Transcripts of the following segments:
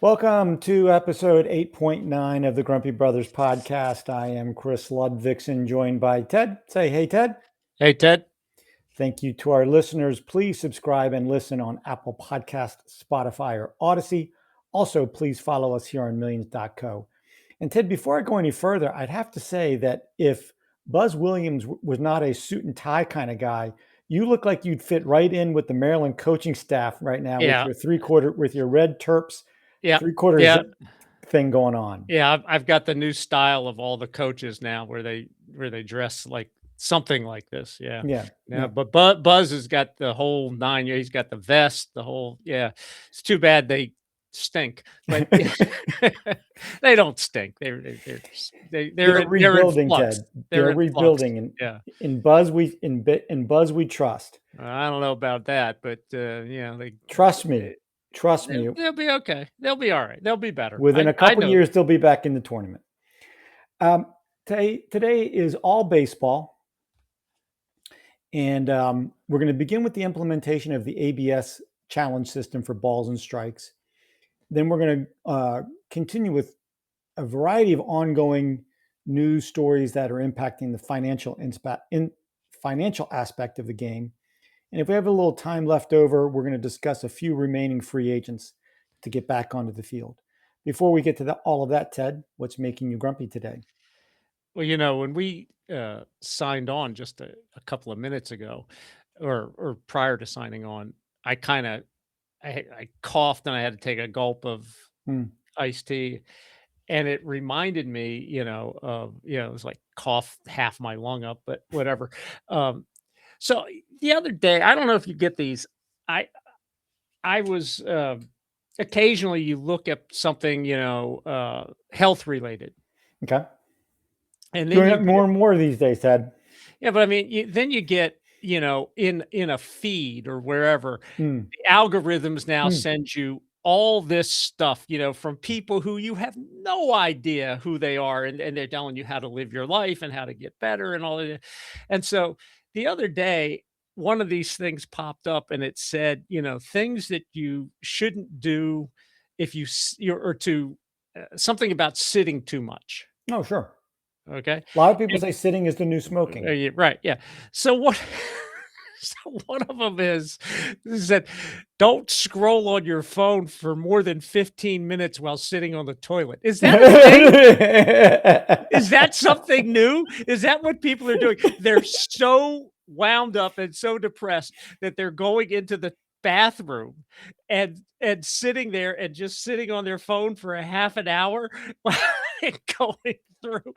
Welcome to episode 8.9 of the Grumpy Brothers podcast. I am Chris Ludvigsen, joined by Ted. Say hey, Ted. Hey, Ted. Thank you to our listeners. Please subscribe and listen on Apple Podcast, Spotify, or Odyssey. Also, please follow us here on millions.co. And Ted, before I go any further, I'd have to say that if Buzz Williams was not a suit and tie kind of guy, you look like you'd fit right in with the Maryland coaching staff right now with Yeah, your with your red Terps yeah, 3/4 yeah, zip thing going on. yeah. I've got the new style of all the coaches now, where they dress like something like this. Yeah, Yeah. yeah. But Buzz has got the whole nine. He's got the vest, the whole. Yeah, it's too bad they stink, but they don't stink. They're in rebuilding, flux. Ted. They're They're in flux. rebuilding, and Yeah. in Buzz we trust. I don't know about that, but yeah, Trust me. Trust me. they'll be okay. They'll be all right. They'll be better. Within a I couple know. years, they'll be back in the tournament. Today is all baseball, and we're going to begin with the implementation of the ABS challenge system for balls and strikes. Then we're going to continue with a variety of ongoing news stories that are impacting the financial aspect of the game. And if we have a little time left over, we're going to discuss a few remaining free agents to get back onto the field. Before we get to all of that, Ted, what's making you grumpy today? Well, when we signed on just a couple of minutes ago, or prior to signing on, I kind of I coughed and I had to take a gulp of Hmm. iced tea, and it reminded me, of it was like cough half my lung up, but whatever. So the other day, I don't know if you get these. I I was occasionally you look at something, health related, Okay. and then Doing you it more and more these days, Ted. Yeah, but I mean, then you get, in a feed or wherever, Hmm. the algorithms now Hmm. send you all this stuff, from people who you have no idea who they are, and they're telling you how to live your life and how to get better and all of that. And so the other day, one of these things popped up and it said, things that you shouldn't do if or to something about sitting too much. Oh, sure. Okay. A lot of people say sitting is the new smoking. Yeah, right, yeah. So what so one of them is that don't scroll on your phone for more than 15 minutes while sitting on the toilet. Is that a thing? Is that something new? Is that what people are doing? They're so wound up and so depressed that they're going into the bathroom and sitting there and just sitting on their phone for a half an hour and going through.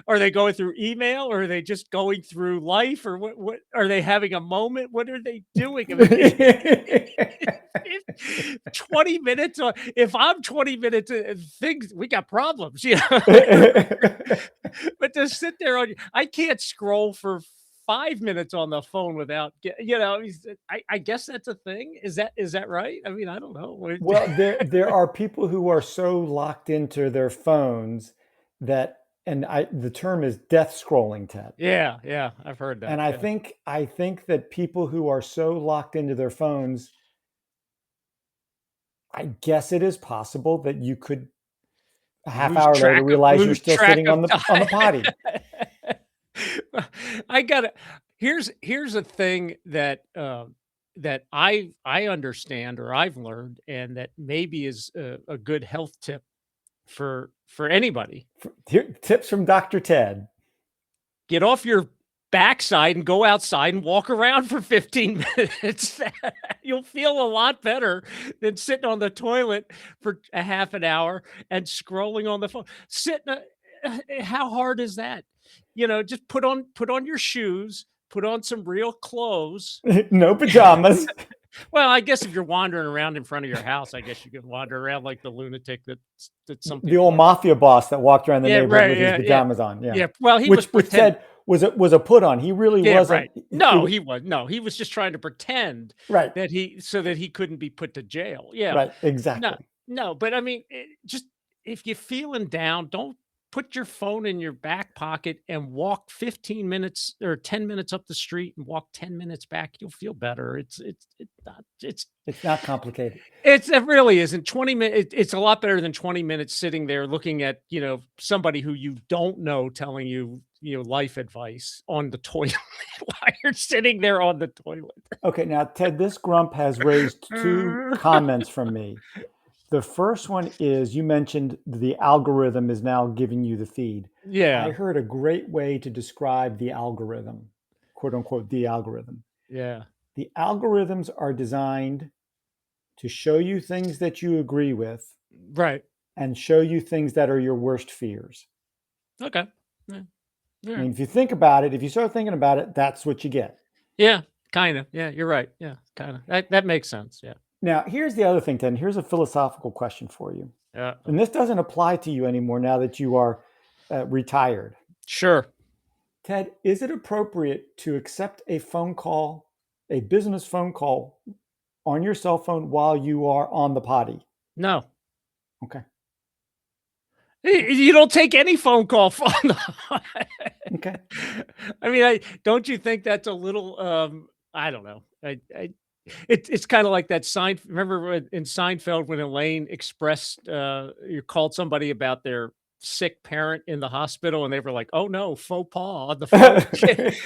Are they going through email, or are they just going through life, or what are they having a moment? What are they doing? I mean, 20 minutes on, if I'm 20 minutes, things, we got problems, but to sit there I can't scroll for 5 minutes on the phone without I guess that's a thing. Is that right? I mean, I don't know. Well, there are people who are so locked into their phones that, and the term is death scrolling, Ted. Yeah, I've heard that. And I think that people who are so locked into their phones, I guess it is possible that you could a half hour later realize you're still sitting on the potty. I gotta. Here's a thing that that I understand, or I've learned, and that maybe is a good health tip for anybody. Here, tips from Dr. Ted. Get off your backside and go outside and walk around for 15 minutes. You'll feel a lot better than sitting on the toilet for a half an hour and scrolling on the phone. How hard is that? Just put on your shoes, put on some real clothes. No pajamas. Well, I guess if you're wandering around in front of your house, I guess you could wander around like the lunatic that some the old mafia boss that walked around the neighborhood with his pajamas on. Yeah. Well, which Ted was a put on. He really wasn't. Right. No, he was. No, he was just trying to pretend that he couldn't be put to jail. Yeah. Right. Exactly. No, but I mean, just if you're feeling down, don't put your phone in your back pocket and walk 15 minutes or 10 minutes up the street and walk 10 minutes back. You'll feel better. It's not complicated. It really isn't 20 minutes. It's a lot better than 20 minutes sitting there looking at, somebody who you don't know telling you, life advice on the toilet while you're sitting there on the toilet. Okay, now Ted, this grump has raised two comments from me. The first one is you mentioned the algorithm is now giving you the feed. Yeah. I heard a great way to describe the algorithm, quote unquote, the algorithm. Yeah. The algorithms are designed to show you things that you agree with Right. and show you things that are your worst fears. Okay. Yeah. I mean, if you think about it, if you start thinking about it, that's what you get. Yeah. Kind of. Yeah. You're right. Yeah. Kind of. That makes sense. Yeah. Now, here's the other thing, Ted. Here's a philosophical question for you. Yeah. And this doesn't apply to you anymore now that you are retired. Sure. Ted, is it appropriate to accept a phone call, a business phone call on your cell phone while you are on the potty? No. Okay. You don't take any phone call from Okay. I mean, don't you think that's a little, I don't know. It's kind of like that remember in Seinfeld when Elaine expressed, you called somebody about their sick parent in the hospital and they were like, oh no, faux pas on the phone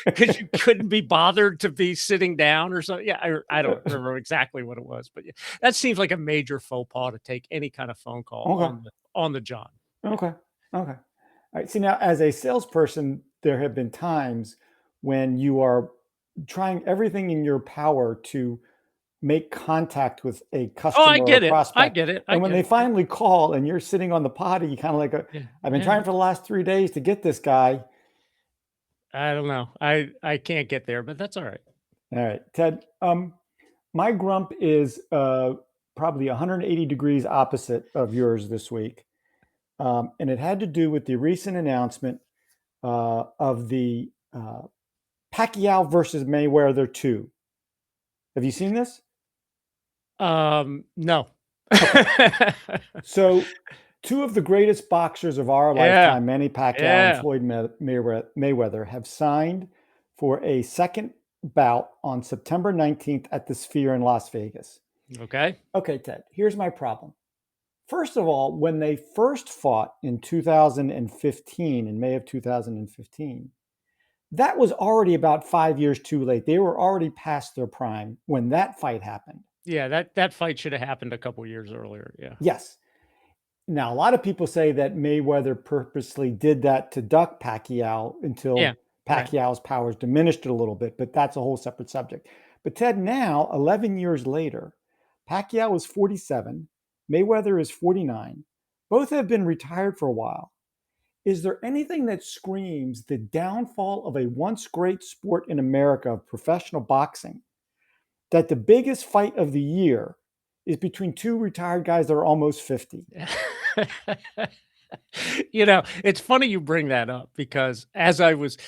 because you couldn't be bothered to be sitting down or something. Yeah, I don't remember exactly what it was, but yeah, that seems like a major faux pas to take any kind of phone call Okay. on the job. Okay. Okay. All right. See, now as a salesperson, there have been times when you are trying everything in your power to make contact with a Oh, customer I or get it. I prospect. get it. And when they finally call and you're sitting on the potty, you kind of like, Yeah, I've been yeah. trying for the last 3 days to get this guy. I don't know. I can't get there, but that's all right. All right, Ted. My grump is probably 180 degrees opposite of yours this week. And it had to do with the recent announcement of the Pacquiao versus Mayweather 2. Have you seen this? No. So, two of the greatest boxers of our lifetime, Manny Pacquiao and Yeah. Floyd Mayweather, have signed for a second bout on September 19th at the Sphere in Las Vegas. Okay. Okay, Ted, here's my problem. First of all, when they first fought in 2015, in May of 2015, that was already about 5 years too late. They were already past their prime when that fight happened. Yeah, that fight should have happened a couple years earlier. Yeah. Yes. Now, a lot of people say that Mayweather purposely did that to duck Pacquiao until Yeah. Right. Pacquiao's powers diminished a little bit, but that's a whole separate subject. But Ted, now, 11 years later, Pacquiao is 47, Mayweather is 49. Both have been retired for a while. Is there anything that screams the downfall of a once great sport in America of professional boxing, that the biggest fight of the year is between two retired guys that are almost 50? It's funny you bring that up because as I was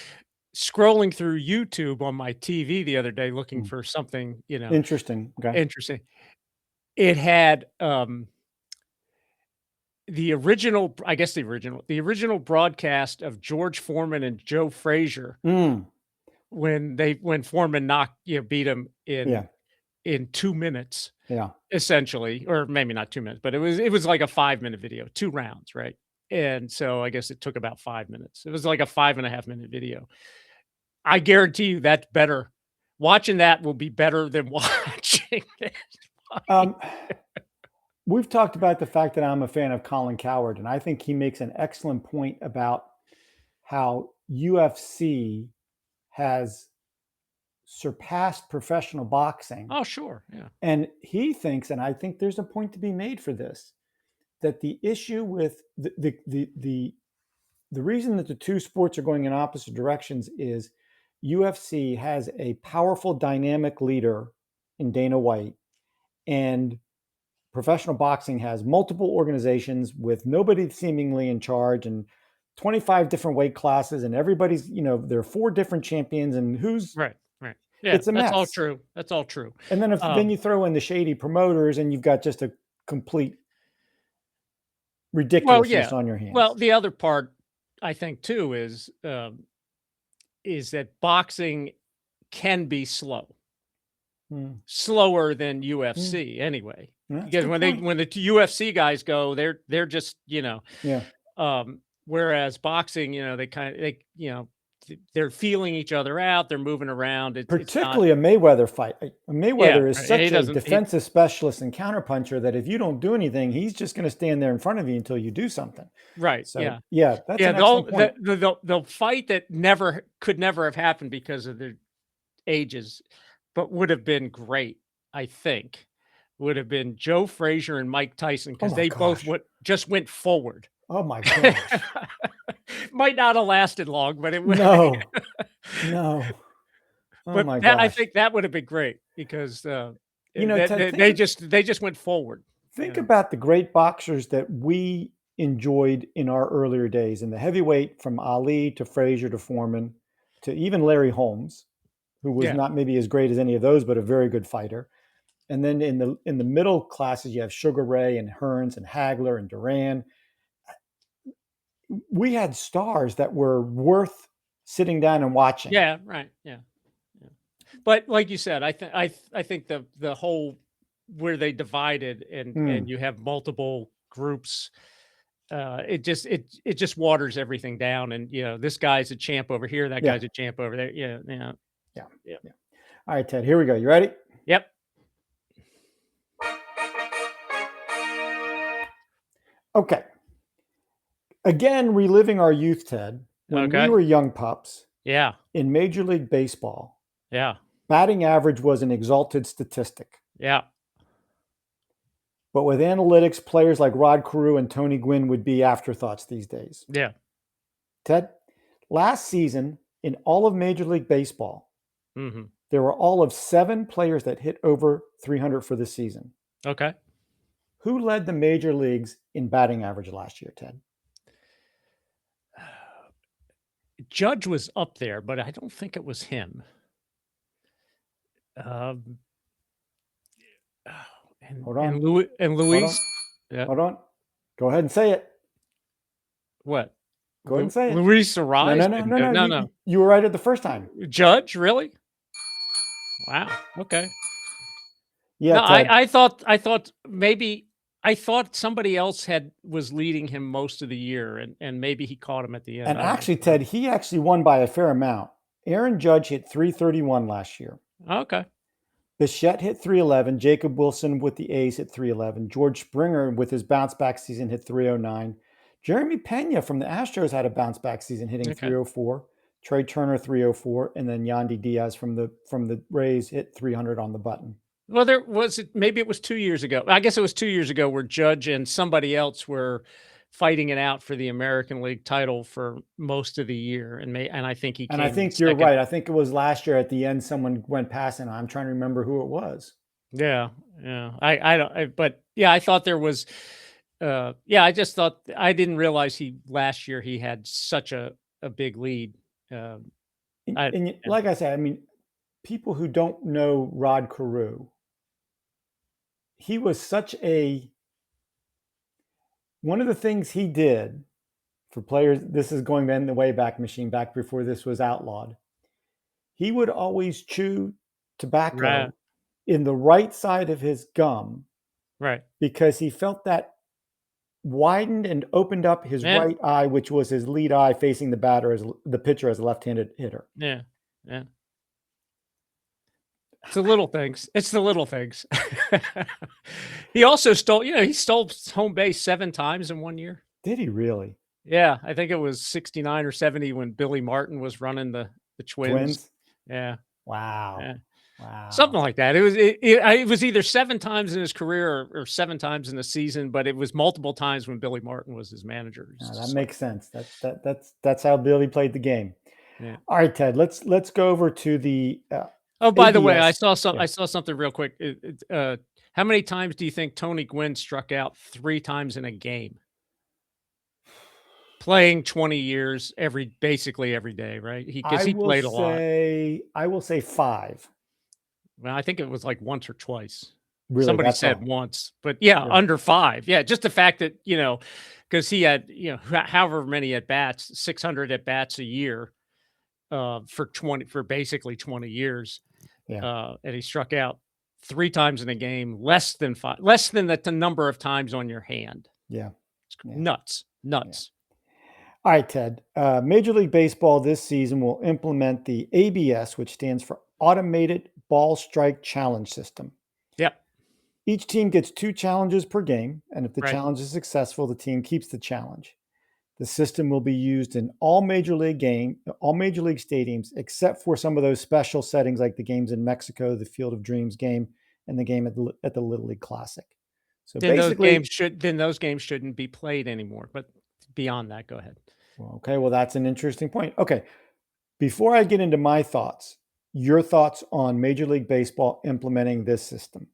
scrolling through YouTube on my TV the other day looking for something, Interesting. Okay. interesting, it had the original broadcast of George Foreman and Joe Frazier when Foreman beat him in 2 minutes. Yeah. Essentially, or maybe not 2 minutes, but it was like a 5-minute video, 2 rounds, right? And so I guess it took about 5 minutes. It was like a 5.5-minute video. I guarantee you that's better. Watching that will be better than watching this fight. We've talked about the fact that I'm a fan of Colin Cowherd, and I think he makes an excellent point about how UFC has surpassed professional boxing. Oh, sure. Yeah. And he thinks, and I think there's a point to be made for this, that the issue with the reason that the two sports are going in opposite directions is UFC has a powerful, dynamic leader in Dana White, and professional boxing has multiple organizations with nobody seemingly in charge and 25 different weight classes, and everybody's, there are 4 different champions, and who's right. Yeah, it's a mess. That's all true. That's all true. And then then you throw in the shady promoters, and you've got just a complete ridiculousness on your hands. Well, the other part I think too is that boxing can be Mm, slower than mm, UFC anyway. that's a Because good point. when the UFC guys go, they're just, Yeah. whereas boxing, they're feeling each other out, they're moving around. It's not. Particularly a Mayweather fight. Yeah, Mayweather is right. such He a doesn't he defensive specialist and counterpuncher that if you don't do anything, he's just going to stand there in front of you until you do something. right, So, yeah. yeah, that's Yeah, an excellent point. the fight that could never have happened because of their ages, but would have been great, I think, would have been Joe Frazier and Mike Tyson Oh because my they both gosh. went forward. Oh my gosh. Might not have lasted long, but it would. No, no. Oh But my that I gosh. think that would have been great because, Ted, they just went forward, you think know? about the great boxers that we enjoyed in our earlier days in the heavyweight, from Ali to Frazier to Foreman to even Larry Holmes, who was Yeah. not maybe as great as any of those, but a very good fighter. And then in the middle classes, you have Sugar Ray and Hearns and Hagler and Duran. We had stars that were worth sitting down and watching. Yeah, right, yeah, yeah. But like you said, I think the whole where they divided and Mm, you have multiple groups, it just waters everything down and, this guy's a champ over here, that yeah, guy's a champ over there. Yeah, yeah, yeah, yeah. yeah. All right, Ted, here we go. You ready? Yep. Okay. Again, reliving our youth, Ted, when we Okay. were young pups Yeah. in Major League Baseball, Yeah. batting average was an exalted statistic. Yeah. But with analytics, players like Rod Carew and Tony Gwynn would be afterthoughts these days. Yeah. Ted, last season in all of Major League Baseball, Mhm. there were all of 7 players that hit over 300 for the season. Okay. Who led the major leagues in batting average last year, Ted? Judge was up there, but I don't think it was him. Um, Hold on. And Hold on. Luis. Yeah. Hold on. Go ahead and say it. What? Go ahead and say it. Luis No, Arise no, no, didn't no, go. no. No, You, no. you were right at the first time. Judge, really? Wow. Okay. Yeah, No, Ted. I thought somebody else was leading him most of the year, and maybe he caught him at the end. And I don't actually, Ted, he actually won by a fair amount. Aaron Judge hit 331 last year. know. Okay. Bichette hit 311. Jacob Wilson with the A's hit 311. George Springer with his bounce back season hit 309. Jeremy Pena from the Astros had a bounce back season hitting Okay. 304. Trey Turner 304, and then Yandy Diaz from the Rays hit 300 on the button. Well, maybe it was 2 years ago. I guess it was 2 years ago where Judge and somebody else were fighting it out for the American League title for most of the year, and I think he And I came in think you're second. right. I think it was last year at the end someone went past, and I'm trying to remember who it was. Yeah, yeah. I don't. But yeah, I thought there was. Yeah, I just thought I didn't realize last year he had such a big lead. Uh, And yeah. like I said, I mean, people who don't know Rod Carew, he was such one of the things he did for players. This is going in the Wayback Machine, back before this was outlawed. He would always chew Right, tobacco in the right side of his gum right. because he felt that widened and opened up his Yeah, right eye, which was his lead eye facing the pitcher as a left-handed hitter. yeah, yeah. It's the little things. It's the little things. He also stole. He stole home base 7 times in 1 year. Did he really? Yeah, I think it was 69 or 70 when Billy Martin was running the Twins. Twins? Yeah, Wow. yeah. Something Wow. like that. It was either 7 times in his career or 7 times in the season, but it was multiple times when Billy Martin was his manager. Now, that makes sense. That's how Billy played the game. Yeah. All right, Ted. Let's go over to the Oh, by the way, ABS. I saw something real quick. How many times do you think Tony Gwynn struck out 3 times in a game? Playing 20 years basically every day, right? Because he played a lot. I will say 5. Well, I think it was like once or twice. Really, Somebody that's said all. once, but yeah, Really. under 5. Yeah, just the fact that, because he had, however many at bats, 600 at bats a year, for basically 20 years. Yeah. And he struck out 3 times in a game, less than the number of times on your hand. Yeah. Yeah. Nuts. All right, Ted. Major League Baseball this season will implement the ABS, which stands for Automated Ball Strike Challenge System. Yep. Each team gets 2 challenges per game, and if the Right. challenge is successful, the team keeps the challenge. The system will be used in all major league stadiums, except for some of those special settings like the games in Mexico, the Field of Dreams game, and the game at the Little League Classic. So Then basically, those games shouldn't be played anymore. But beyond that, go ahead. well, that's an interesting point. Okay, before I get into my thoughts, your thoughts on Major League Baseball implementing this system?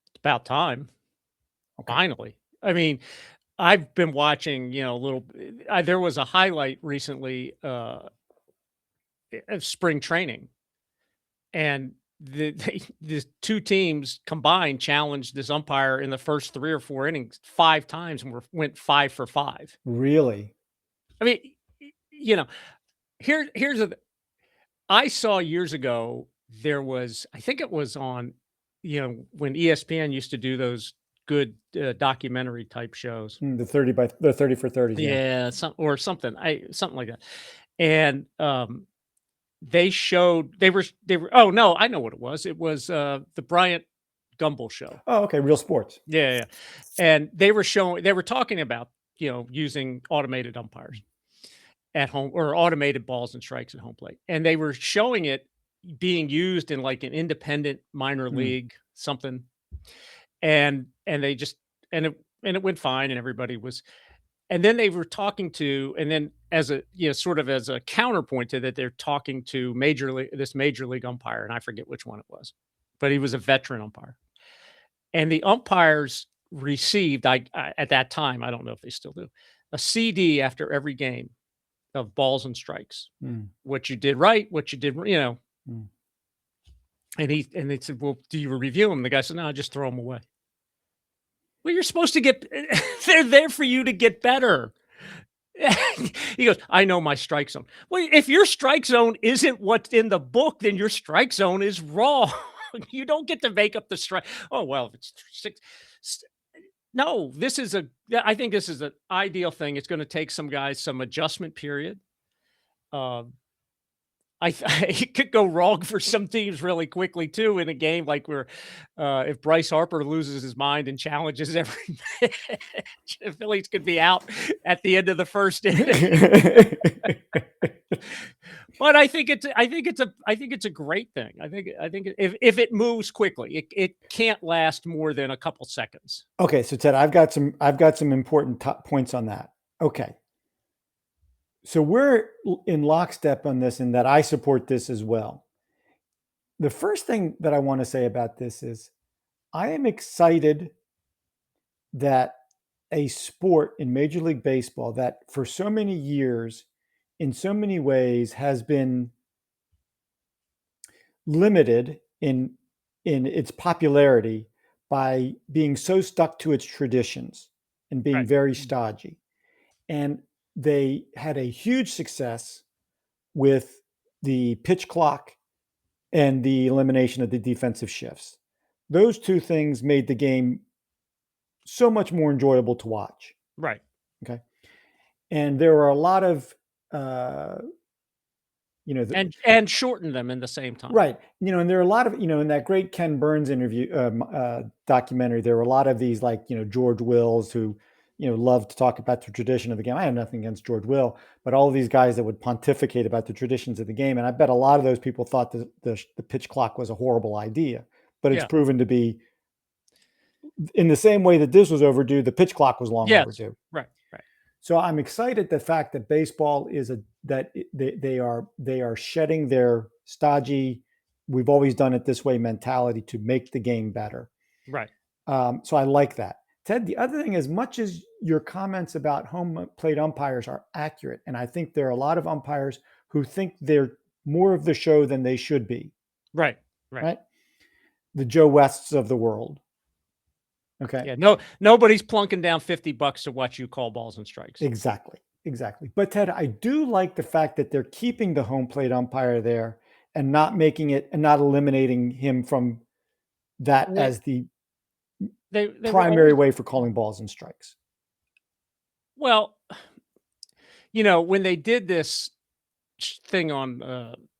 It's about time. Okay. Finally. I mean, I've been watching, there was a highlight recently of spring training, and the 2 teams combined challenged this umpire in the first 3 or 4 innings 5 times and went 5 for 5. Really? I mean, here's I saw years ago, I think it was on, when ESPN used to do those good documentary type shows. The 30 for 30s. Yeah. Yeah, something like that. And they were oh no, I know what it was. It was the Bryant Gumbel show. Oh, okay. Real sports. Yeah. And they were talking about, using automated umpires at home, or automated balls and strikes at home plate. And they were showing it being used in like an independent minor league something. And they just and it went fine, and everybody was. And then they were talking to, and then as a, sort of as a counterpoint to that, they're talking to this major league umpire, and I forget which one it was, but he was a veteran umpire. And the umpires received, at that time, I don't know if they still do, a CD after every game of balls and strikes, what you did right, what you did, And they said, well, do you review them? The guy said, no, I just throw them away. Well, you're supposed to they're there for you to get better. He goes, I know my strike zone. Well, if your strike zone isn't what's in the book, then your strike zone is wrong. You don't get to make up the strike. Oh, well, if it's 6. No, I think this is an ideal thing. It's going to take some guys some adjustment period. It could go wrong for some teams really quickly too in a game like where if Bryce Harper loses his mind and challenges every match, the Phillies could be out at the end of the first inning. But I think it's a great thing. I think if it moves quickly, it can't last more than a couple seconds. Okay, so Ted, I've got some important points on that. Okay. So we're in lockstep on this, and that I support this as well. The first thing that I want to say about this is I am excited that a sport in Major League Baseball that for so many years, in so many ways, has been limited in its popularity by being so stuck to its traditions and being very stodgy. And they had a huge success with the pitch clock and the elimination of the defensive shifts. Those 2 things made the game so much more enjoyable to watch. Right. Okay. And there were a lot of, and shorten them in the same time. Right. And there are a lot of, in that great Ken Burns interview documentary, there were a lot of these like, George Wills who, love to talk about the tradition of the game. I have nothing against George Will, but all of these guys that would pontificate about the traditions of the game. And I bet a lot of those people thought the pitch clock was a horrible idea, but it's proven to be, in the same way that this was overdue, the pitch clock was long overdue. Right. So I'm excited the fact that baseball they are shedding their stodgy, we've always done it this way mentality to make the game better. Right. So I like that. Ted, the other thing, as much as your comments about home plate umpires are accurate, and I think there are a lot of umpires who think they're more of the show than they should be. Right. The Joe Wests of the world. Okay. Yeah, no, nobody's plunking down $50 to watch you call balls and strikes. Exactly. Exactly. But Ted, I do like the fact that they're keeping the home plate umpire there and not making it and not eliminating him from that They as the they were primary always way for calling balls and strikes. well, when they did this thing on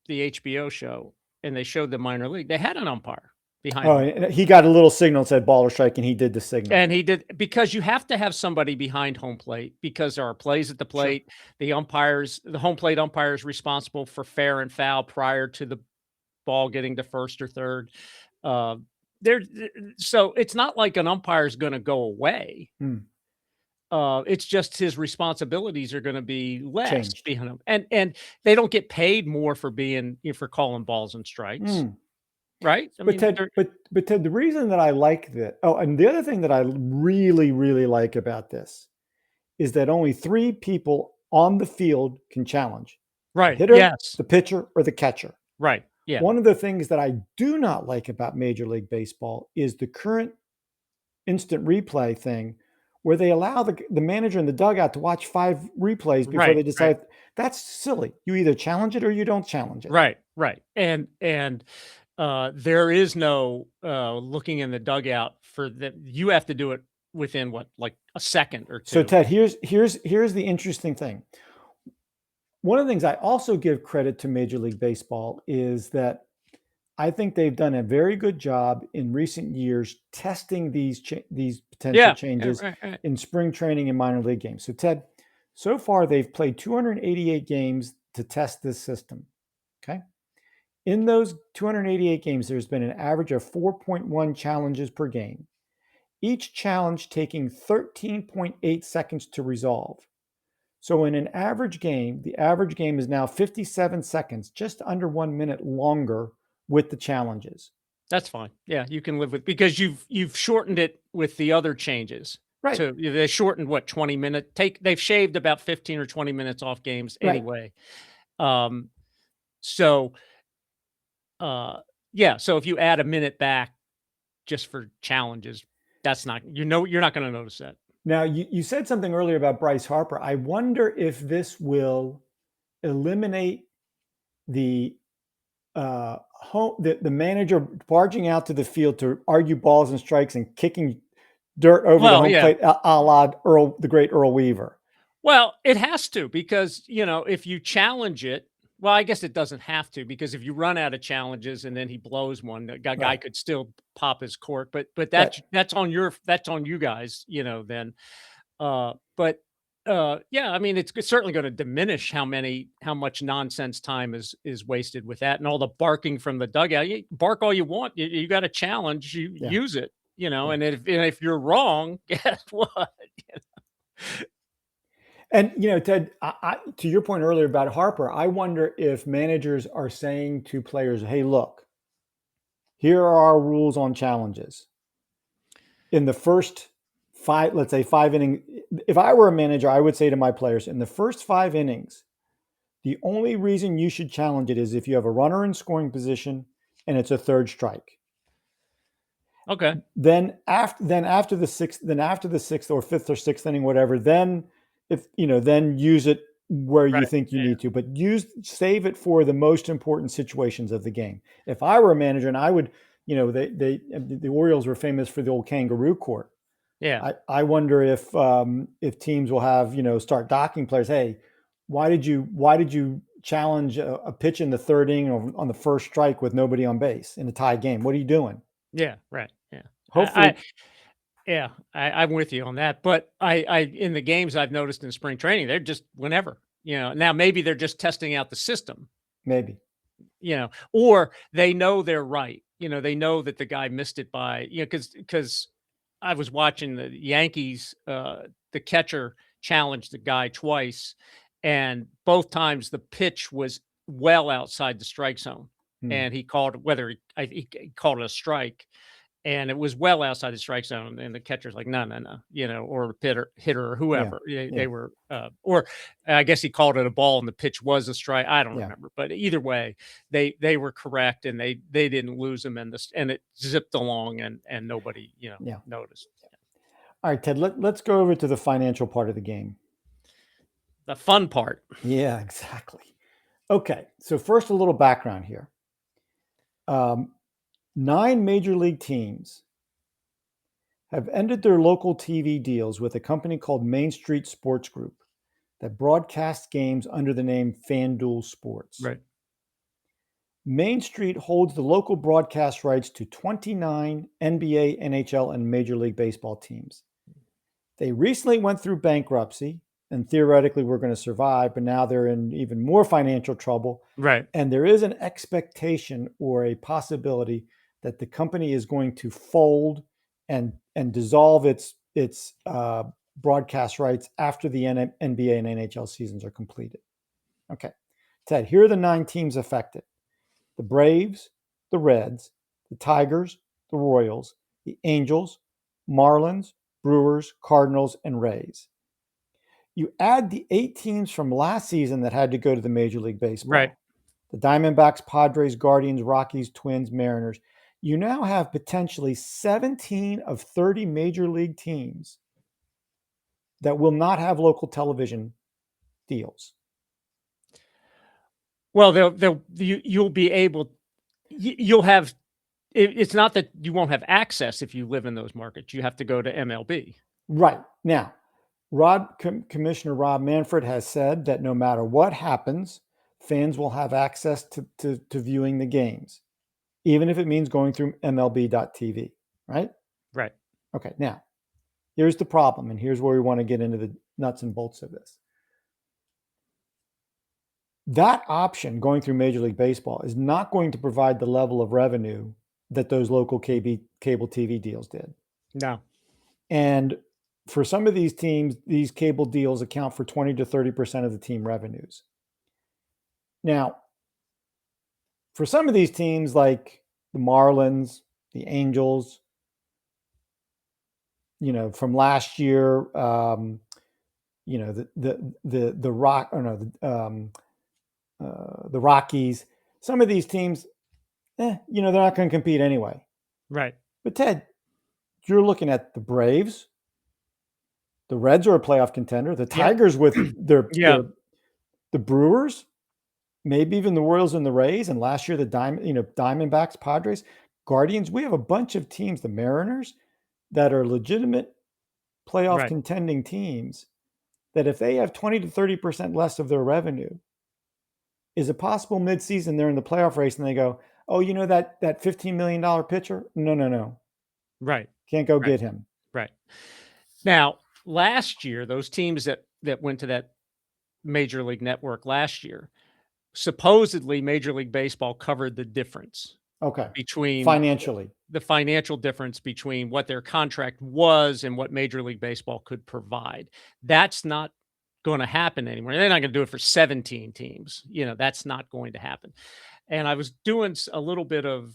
the HBO show and they showed the minor league, they had an umpire behind Oh, home. and he got a little signal that said ball or strike, and he did the signal. And he did because you have to have somebody behind home plate because there are plays at the Sure. plate. The home plate umpire is responsible for fair and foul prior to the ball getting to first or third. Uh, there, so it's not like an umpire is going to go away. Hmm. It's just his responsibilities are going to be less Changed. behind him, and they don't get paid more for for calling balls and strikes, Hmm. right? I But mean, Ted, but Ted, the reason that I like that, oh, and the other thing that I really, really like about this is that only 3 people on the field can challenge: the right? hitter, Yes, the pitcher, or the catcher. right. Yeah. One of the things that I do not like about Major League Baseball is the current instant replay thing where they allow the manager in the dugout to watch 5 replays before Right. they Right. decide. That's silly. You either challenge it or you don't challenge it. Right. Right. And there is no looking in the dugout for that. You have to do it within what, like a second or So two. Ted, here's the interesting thing. One of the things I also give credit to Major League Baseball is that I think they've done a very good job in recent years testing these potential Yeah. Yeah. changes Right. Right. in spring training and minor league games. So Ted, so far they've played 288 games to test this system. Okay. In those 288 games, there's been an average of 4.1 challenges per game, each challenge taking 13.8 seconds to resolve. So in an average game, the average game is now 57 seconds, just under 1 minute longer with the challenges. That's fine. Yeah, you can live with because you've shortened it with the other changes. Right, So they shortened what 20 minute they've shaved about 15 or 20 minutes off games right. anyway. Um, so uh, yeah, so if you add a minute back just for challenges, that's not you're not going to notice that. Now, you said something earlier about Bryce Harper. I wonder if this will eliminate the the manager barging out to the field to argue balls and strikes and kicking dirt over the Well, home yeah. plate, a la the great Earl Weaver. Well, it has to because, if you challenge it, well, I guess it doesn't have to because if you run out of challenges and then he blows one, the guy Right, could still pop his cork, but right. that's on you guys, then. But yeah, I mean, it's certainly going to diminish how much nonsense time is wasted with that and all the barking from the dugout. You bark all you want. You got a challenge, you Yeah, use it, yeah. and if you're wrong, guess what? And Ted, to your point earlier about Harper, I wonder if managers are saying to players, "Hey, look, here are our rules on challenges. In the first 5, let's say 5 innings, if I were a manager, I would say to my players, in the first 5 innings, the only reason you should challenge it is if you have a runner in scoring position and it's a third strike. Okay. After the sixth or fifth or sixth inning, whatever, then then use it where you Right. think you Yeah. need to, but save it for the most important situations of the game. If I were a manager and I would, the Orioles were famous for the old kangaroo court. Yeah. I wonder if teams will have, start docking players. Hey, why did you challenge a pitch in the third inning on the first strike with nobody on base in a tie game? What are you doing? Yeah. Right. Yeah. I Hopefully, yeah, I'm with you on that. But I in the games I've noticed in spring training, they're just whenever, now maybe they're just testing out the system, maybe. or they know they're right. They know that the guy missed it by, because I was watching the Yankees, the catcher challenged the guy twice, and both times the pitch was well outside the strike zone. Hmm. And he called he called it a strike, and it was well outside the strike zone, and the catcher's like, "No, no, no," or the hitter or Yeah, whoever. They yeah, were, or I guess he called it a ball, and the pitch was a strike. I don't yeah, remember, but either way, they were correct, and they didn't lose him, and it zipped along, and nobody yeah. noticed. All right, Ted, let's go over to the financial part of the game. The fun part. Yeah, exactly. Okay, so first, a little background here. 9 major league teams have ended their local TV deals with a company called Main Street Sports Group that broadcasts games under the name FanDuel Sports. Right. Main Street holds the local broadcast rights to 29 NBA, NHL, and Major League Baseball teams. They recently went through bankruptcy and theoretically were going to survive, but now they're in even more financial trouble. Right. And there is an expectation or a possibility that the company is going to fold and dissolve its broadcast rights after the NBA and NHL seasons are completed. Okay, Ted, here are the 9 teams affected: the Braves, the Reds, the Tigers, the Royals, the Angels, Marlins, Brewers, Cardinals, and Rays. You add the 8 teams from last season that had to go to the Major League Baseball. Right. The Diamondbacks, Padres, Guardians, Rockies, Twins, Mariners. You now have potentially 17 of 30 major league teams that will not have local television deals. Well, you'll be able, you'll have, it's not that you won't have access if you live in those markets. You have to go to MLB. Right. Now, Commissioner Rob Manfred has said that no matter what happens, fans will have access to viewing the games, even if it means going through MLB.tv, right? Right. Okay, now, here's the problem, and here's where we want to get into the nuts and bolts of this. That option, going through Major League Baseball, is not going to provide the level of revenue that those local cable TV deals did. No. And for some of these teams, these cable deals account for 20 to 30% of the team revenues. Now, for some of these teams like the Marlins, the Angels, from last year, the Rockies, some of these teams, they're not going to compete anyway. Right. But Ted, you're looking at the Braves. The Reds are a playoff contender. The Tigers with the Brewers, maybe even the Royals and the Rays, and last year the Diamondbacks, Padres, Guardians. We have a bunch of teams, the Mariners, that are legitimate playoff contending teams, that if they have 20 to 30% less of their revenue, is it possible midseason they're in the playoff race and they go, oh, that $15 million pitcher? No. Right. Can't go get him. Right. Now, last year, those teams that went to that Major League Network last year, supposedly Major League Baseball covered the difference. Okay. Between financially, the financial difference between what their contract was and what Major League Baseball could provide. That's not going to happen anymore. They're not going to do it for 17 teams. That's not going to happen. And I was doing a little bit of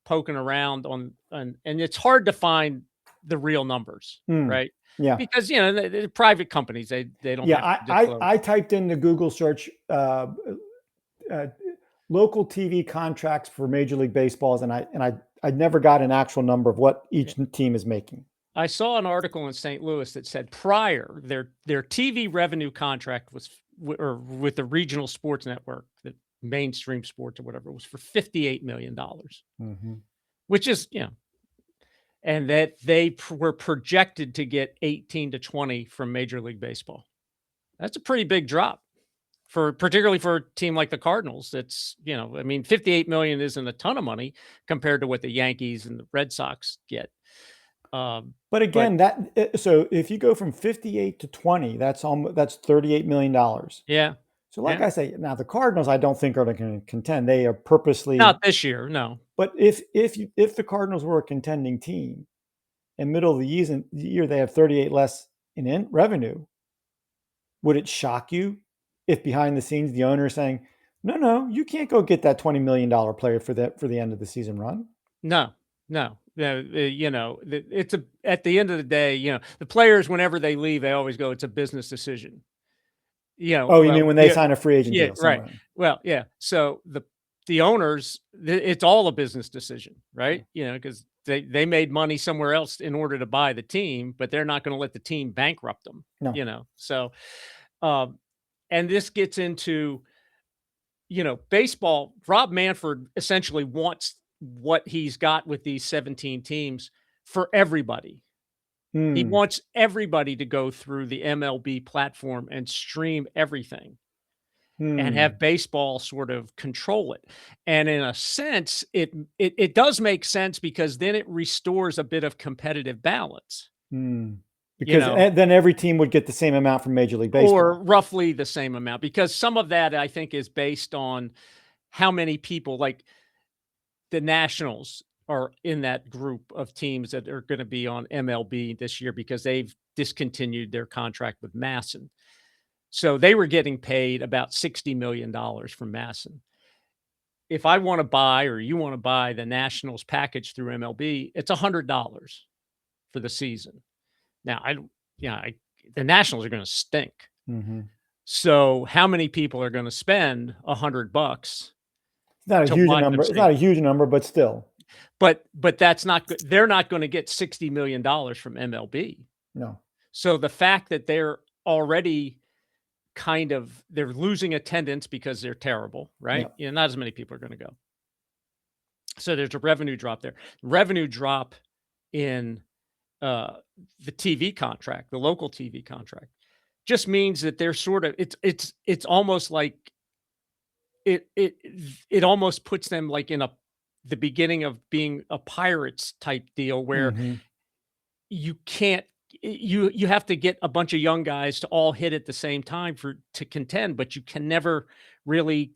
poking around and it's hard to find the real numbers, right? Yeah. Because, the private companies, they don't have to disclose. I typed in the Google search local TV contracts for Major League Baseballs, and I never got an actual number of what each team is making. I saw an article in St. Louis that said prior their TV revenue contract was with the regional sports network, the mainstream sports or whatever, was for $58 million, which is, and that they were projected to get 18 to 20 from Major League Baseball. That's a pretty big drop. Particularly for a team like the Cardinals. That's, 58 million isn't a ton of money compared to what the Yankees and the Red Sox get. But again, so if you go from 58 to 20, that's $38 million. Yeah. So like I say, now the Cardinals, I don't think are going to contend. They are purposely not this year. No. But if the Cardinals were a contending team in middle of the year, they have 38 less in revenue. Would it shock you if behind the scenes the owner is saying, no, you can't go get that $20 million player for the end of the season run? No. It's at the end of the day, the players, whenever they leave, they always go, it's a business decision. You mean when they sign a free agent deal? Right. Well, yeah. So the owners, it's all a business decision, right? Because they made money somewhere else in order to buy the team, but they're not going to let the team bankrupt them, No. So, um, and this gets into, baseball. Rob Manfred essentially wants what he's got with these 17 teams for everybody. He Hmm. wants everybody to go through the MLB platform and stream everything and Hmm. have baseball sort of control it. And in a sense, it does make sense because then it restores a bit of competitive balance, Hmm. you Because know, then every team would get the same amount from Major League or Baseball. roughly the same amount, because some of that I think is based on how many people, like the Nationals are in that group of teams that are going to be on MLB this year because they've discontinued their contract with Masson. So they were getting paid about $60 million from Masson. If I want to buy, or you want to buy the Nationals package through MLB, it's $100 for the season. Now, the Nationals are going to stink. Mhm. So how many people are going to spend $100 It's not a to huge watch them number. It's stink? not a huge number, but still. But that's not good. They're not going to get $60 million from MLB. No. So the fact that they're already they're losing attendance because they're terrible, right? Yeah. Not as many people are going to go. So there's a revenue drop there. Revenue drop in uh, the TV contract, the local TV contract, just means that they're sort of it's almost like it almost puts them like in the beginning of being a Pirates type deal where Mhm. you can't you have to get a bunch of young guys to all hit at the same time to contend, but you can never really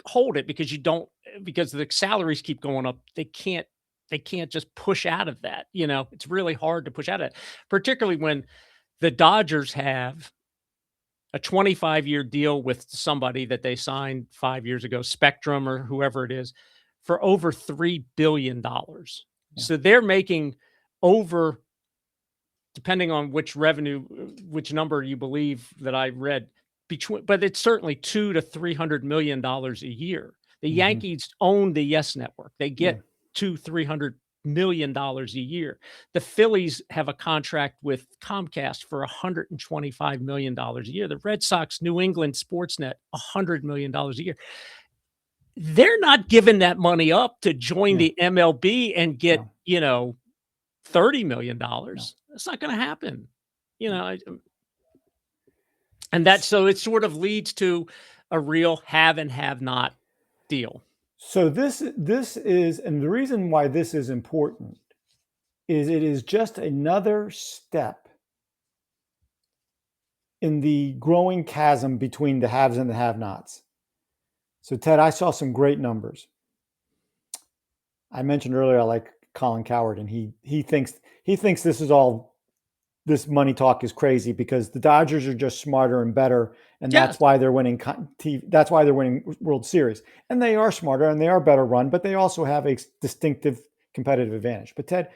hold it because the salaries keep going up. They can't just push out of that. It's really hard to push out of it, particularly when the Dodgers have a 25-year deal with somebody that they signed 5 years ago, Spectrum or whoever it is, for over $3 billion. Yeah. So they're making over, depending on which number you believe that I read, but it's certainly $200 to $300 million a year. The Mhm. Yankees own the Yes Network. They Yeah. get $200 to $300 million a year. The Phillies have a contract with Comcast for $125 million a year. The Red Sox, New England Sportsnet, $100 million a year. They're not giving that money up to join No. the MLB and get, No. $30 million. No. That's not going to happen. You No. know, I- and that so it sort of leads to a real have and have not deal. So this is, and the reason why this is important is it is just another step in the growing chasm between the haves and the have-nots. So Ted, I saw some great numbers. I mentioned earlier I like Colin Cowherd, and he thinks this money talk is crazy because the Dodgers are just smarter and better, and Yes. that's why they're winning. That's why they're winning World Series, and they are smarter and they are better run, but they also have a distinctive competitive advantage. But Ted,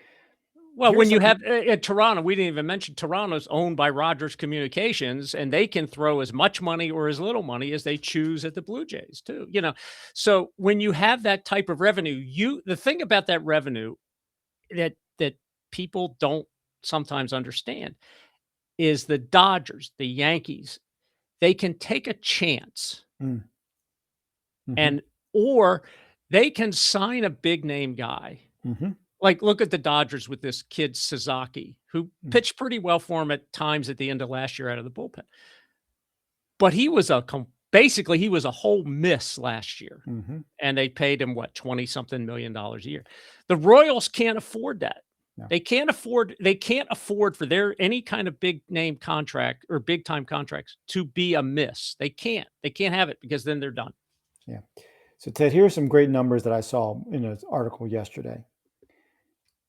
Well, here's when you something. have at Toronto, we didn't even mention Toronto's owned by Rogers Communications, and they can throw as much money or as little money as they choose at the Blue Jays too. So when you have that type of revenue, the thing about that revenue that people don't sometimes understand is the Dodgers, the Yankees, they can take a chance Mm, mhm, and or they can sign a big name guy. mhm, Like, look at the Dodgers with this kid Sasaki, who mm, pitched pretty well for him at times at the end of last year out of the bullpen. But basically he was a whole miss last year, mhm. and they paid him what, 20 something $1 million a year. The Royals can't afford that. No. They can't afford for their any kind of big name contract or big time contracts to be a miss. They can't. They can't have it because then they're done. Yeah. So Ted, here's some great numbers that I saw in an article yesterday.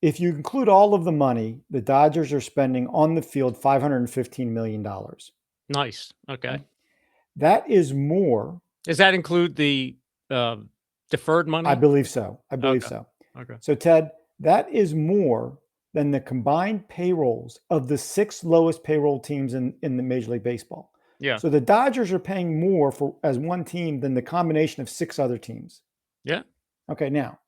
If you include all of the money the Dodgers are spending on the field, $515 million. Nice. Okay. Okay? That is more. Does that include the deferred I money? believe so. I believe Okay. so. Okay. So, Ted, that is more than the combined payrolls of the six lowest payroll teams in the Major League Baseball. Yeah. So the Dodgers are paying more for as one team than the combination of six other teams. Yeah. Okay, now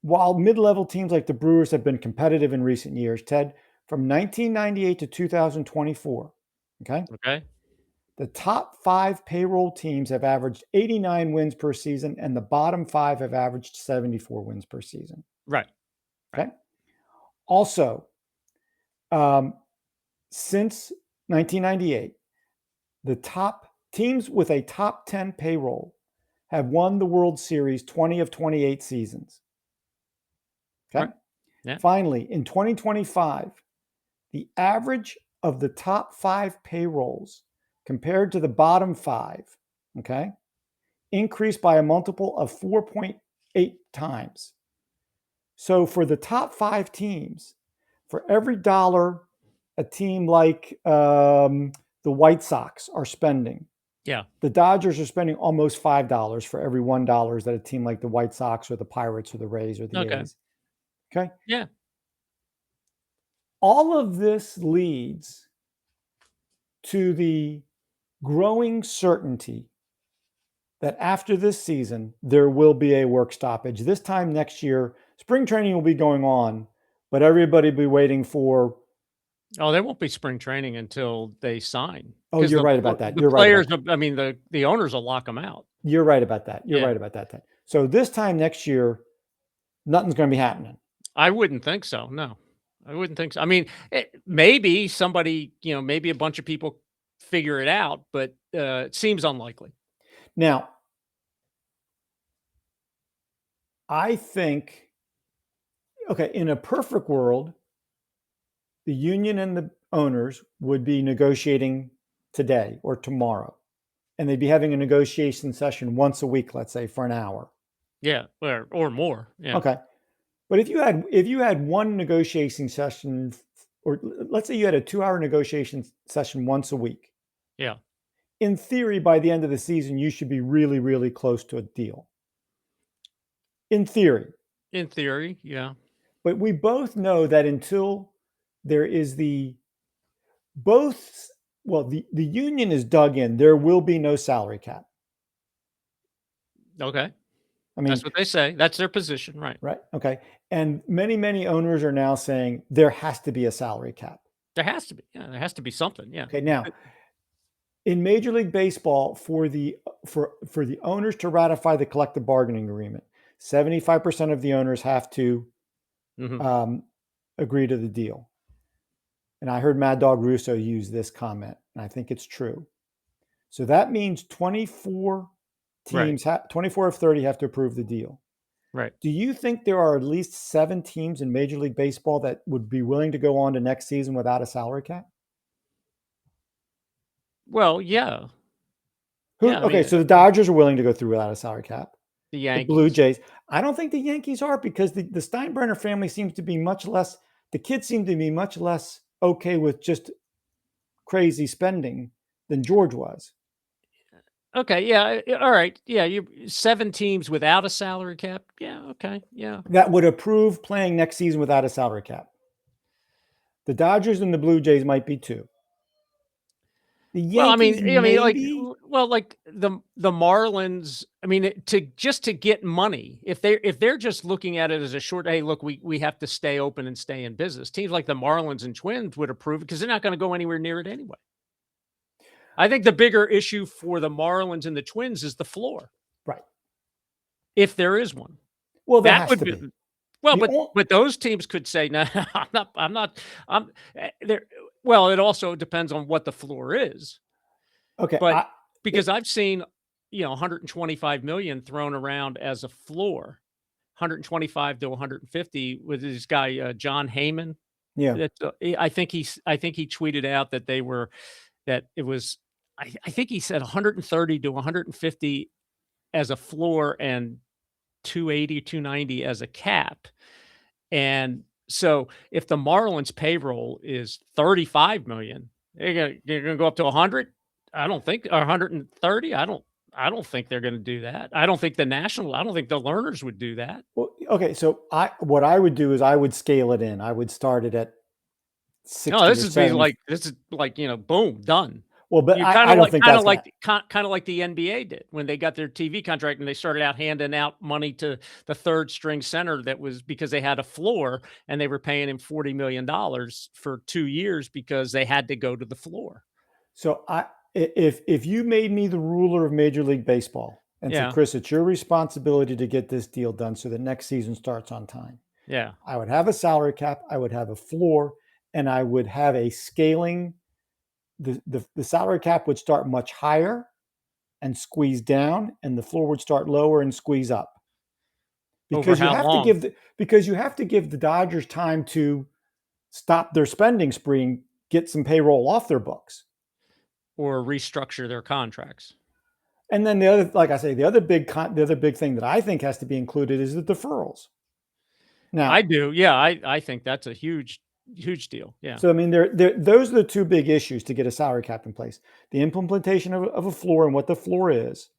while mid-level teams like the Brewers have been competitive in recent years, Ted, from 1998 to 2024, okay, Okay. the top 5 payroll teams have averaged 89 wins per season, and the bottom 5 have averaged 74 wins per season. Right. Right. Okay. Also, since 1998, the top teams with a top 10 payroll have won the World Series 20 of 28 seasons. Okay. Right. Yeah. Finally, in 2025, the average of the top 5 payrolls compared to the bottom 5, okay, increased by a multiple of 4.8 times. So for the top 5 teams, for every dollar a team like the White Sox are spending, Yeah. the Dodgers are spending almost $5 for every $1 that a team like the White Sox or the Pirates or the Rays or the Okay. A's. Okay. Yeah. All of this leads to the growing certainty that after this season, there will be a work stoppage. This time next year, spring training will be going on, but everybody will be waiting for. Oh, there won't be spring training until they sign. Oh, Because you're right about that. the You're right players, about that. I mean, the owners will lock them out. You're right about that. You're Yeah. right about that. So this time next year, nothing's going to be happening. I wouldn't think so. No, I wouldn't think so. I mean, maybe somebody, maybe a bunch of people figure it out, but it seems unlikely. Now, I think, okay, in a perfect world, the union and the owners would be negotiating today or tomorrow, and they'd be having a negotiation session once a week, let's say, for an hour. Yeah, or more. Yeah. Okay. But if you had one negotiation session, or let's say you had a 2-hour negotiation session once a week, Yeah. in theory, by the end of the season, you should be really, really close to a deal. In theory. In theory, yeah. But we both know that until there is the union is dug in, there will be no salary cap. Okay. I mean, That's what they say. That's their position, right? right? Okay. And many, many owners are now saying there has to be a salary cap. There has to be. Yeah, there has to be something. Yeah. Okay. Now, in Major League Baseball, for the owners to ratify the collective bargaining agreement, 75% of the owners have to agree to the deal. And I heard Mad Dog Russo use this comment, and I think it's true. So that means 24 teams, 24 of 30 have to approve the deal. Right. Do you think there are at least 7 teams in Major League Baseball that would be willing to go on to next season without a salary cap? Well, yeah. So the Dodgers are willing to go through without a salary cap. The Yankees. The Blue Jays. I don't think the Yankees are, because the Steinbrenner family seems to be much less, the kids seem to be much less okay with just crazy spending than George was. Okay, yeah, all right. Yeah, 7 teams without a salary cap. Yeah, okay, yeah. That would approve playing next season without a salary cap. The Dodgers and the Blue Jays might be 2. The Yankees, like the Marlins. I mean, to get money, if they're just looking at it as a short, hey, look, we have to stay open and stay in business. Teams like the Marlins and Twins would approve it because they're not going to go anywhere near it anyway. I think the bigger issue for the Marlins and the Twins is the floor, right? If there is one. Well, that would be. Well, but those teams could say, no, I'm not. There. Well, it also depends on what the floor is. Okay, but because I've seen, 125 million thrown around as a floor, 125 to 150 with this guy John Heyman. Yeah, I think he tweeted out that it was. I think he said 130 to 150 as a floor and 280, 290 as a cap. And so if the Marlins payroll is 35 million, they're going to go up to 100. I don't think, or 130. I don't think they're going to do that. I don't think the Lerners would do that. Well, okay. So what I would do is I would scale it in. I would start it at 60. No, this is like, boom, done. Well, but You I don't think that's gonna. kind of like the NBA did when they got their TV contract and they started out handing out money to the third string center that was because they had a floor and they were paying him $40 million for 2 years because they had to go to the floor. So if you made me the ruler of Major League Baseball and said, Yeah. Chris, it's your responsibility to get this deal done so the next season starts on time, Yeah. I would have a salary cap, I would have a floor, and I would have a scaling. The salary cap would start much higher and squeeze down, and the floor would start lower and squeeze up. Over Because you how have to long? give the Dodgers time to stop their spending spree and get some payroll off their books. Or restructure their contracts. And then the other, like I say, the other big thing that I think has to be included is the deferrals. Now, I do. Yeah, I think that's a huge deal. Yeah. so I mean, those are the two big issues to get a salary cap in place: the implementation of a floor and what the floor is,